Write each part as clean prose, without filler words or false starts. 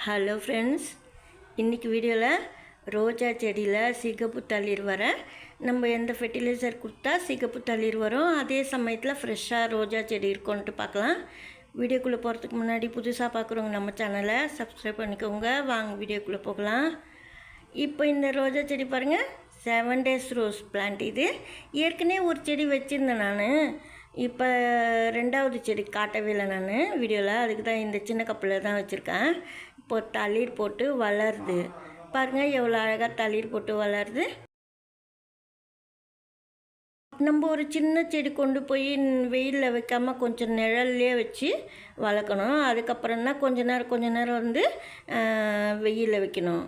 Hello friends, இன்றைக்கி வீடியோவில் ரோஜா செடியில் சிகப்பு தளிர் வர நம்ம எந்த ஃபெர்டிலைசர் கொடுத்தா சிகப்பு தளிர் வரும், அதே சமயத்தில் ஃப்ரெஷ்ஷாக ரோஜா செடி இருக்கும்ன்ட்டு பார்க்கலாம். வீடியோக்குள்ளே போகிறதுக்கு முன்னாடி புதுசாக பார்க்குறவங்க நம்ம சேனலை சப்ஸ்கிரைப் பண்ணிக்கோங்க. வாங்க வீடியோக்குள்ளே போகலாம். இப்போ இந்த ரோஜா செடி பாருங்கள், 7 days ரோஸ் பிளான்ட். இது ஏற்கனவே ஒரு செடி வச்சுருந்தேன் நான். இப்போ 2வது செடி காட்டவே இல்லை நான் வீடியோவில், அதுக்கு தான் இந்த சின்ன கப்பில் தான் வச்சுருக்கேன். இப்போது தளிர் போட்டு வளருது பாருங்கள், எவ்வளோ அழகாக தளிர் போட்டு வளருது. நம்ம ஒரு சின்ன செடி கொண்டு போய் வெயிலில் வைக்காமல் கொஞ்சம் நிழல்லே வச்சு வளர்க்கணும். அதுக்கப்புறம் தான் கொஞ்ச நேரம் வந்து வெயிலில் வைக்கணும்.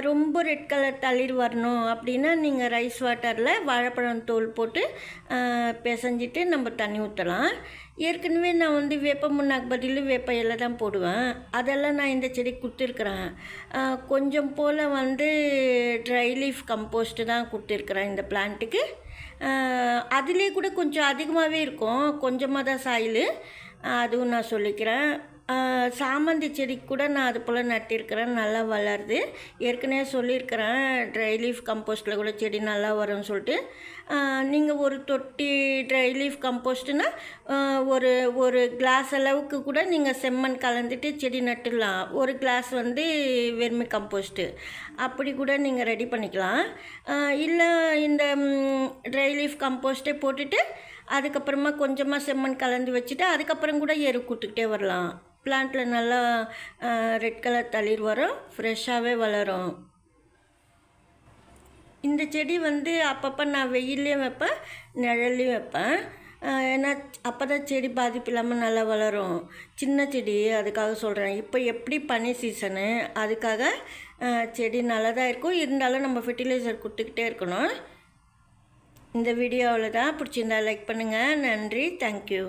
ரொம்ப ரெட் கலர் தளிர் வரணும் அப்படின்னா நீங்கள் ரைஸ் வாட்டரில் வாழைப்பழம் தோல் போட்டு பிசைஞ்சிட்டு நம்ம தண்ணி ஊற்றலாம். ஏற்கனவே நான் வந்து வேப்ப முன்னாக்கு பதில் வேப்ப இலை தான் போடுவேன். அதெல்லாம் நான் இந்த செடி கொடுத்துருக்குறேன். கொஞ்சம் போல் வந்து ட்ரை லீஃப் கம்போஸ்ட்டு தான் கொடுத்துருக்குறேன் இந்த பிளான்ட்டுக்கு. அதிலே கூட கொஞ்சம் அதிகமாகவே இருக்கும், கொஞ்சமாக தான் சாயில், அதுவும் நான் சொல்லிக்கிறேன். சாமந்தி செடி கூட நான் அது போல் நட்டிருக்கிறேன், நல்லா வளருது. ஏற்கனவே சொல்லியிருக்கிறேன் ட்ரை லீஃப் கம்போஸ்ட்டில் கூட செடி நல்லா வரும்னு சொல்லிட்டு. நீங்கள் ஒரு தொட்டி ட்ரை லீஃப் கம்போஸ்ட்டுனா ஒரு கிளாஸ் அளவுக்கு கூட நீங்கள் செம்மண் கலந்துட்டு செடி நட்டுடலாம். ஒரு கிளாஸ் வந்து வெர்மி கம்போஸ்ட்டு அப்படி கூட நீங்கள் ரெடி பண்ணிக்கலாம். இல்லை இந்த ட்ரை லீஃப் கம்போஸ்ட்டே போட்டுட்டு அதுக்கப்புறமா கொஞ்சமாக செம்மண் கலந்து வச்சுட்டு அதுக்கப்புறம் கூட எரு கொடுத்துக்கிட்டே வரலாம். பிளான்ட்டில் நல்லா ரெட் கலர் தளிர் வரும், ஃப்ரெஷ்ஷாகவே வளரும். இந்த செடி வந்து அப்பப்போ நான் வெயிலையும் வைப்பேன், நிழல்லையும் வைப்பேன். ஏன்னா அப்போ தான் செடி பாதிப்பு இல்லாமல் நல்லா வளரும். சின்ன செடி, அதுக்காக சொல்கிறேன். இப்போ எப்படி பனி சீசனு, அதுக்காக செடி நல்லா தான் இருக்கும். இருந்தாலும் நம்ம ஃபெர்டிலைசர் கொடுத்துக்கிட்டே இருக்கணும். இந்த வீடியோ அவ்வளோதான். பிடிச்சிருந்தா லைக் பண்ணுங்கள். நன்றி, தேங்க்யூ.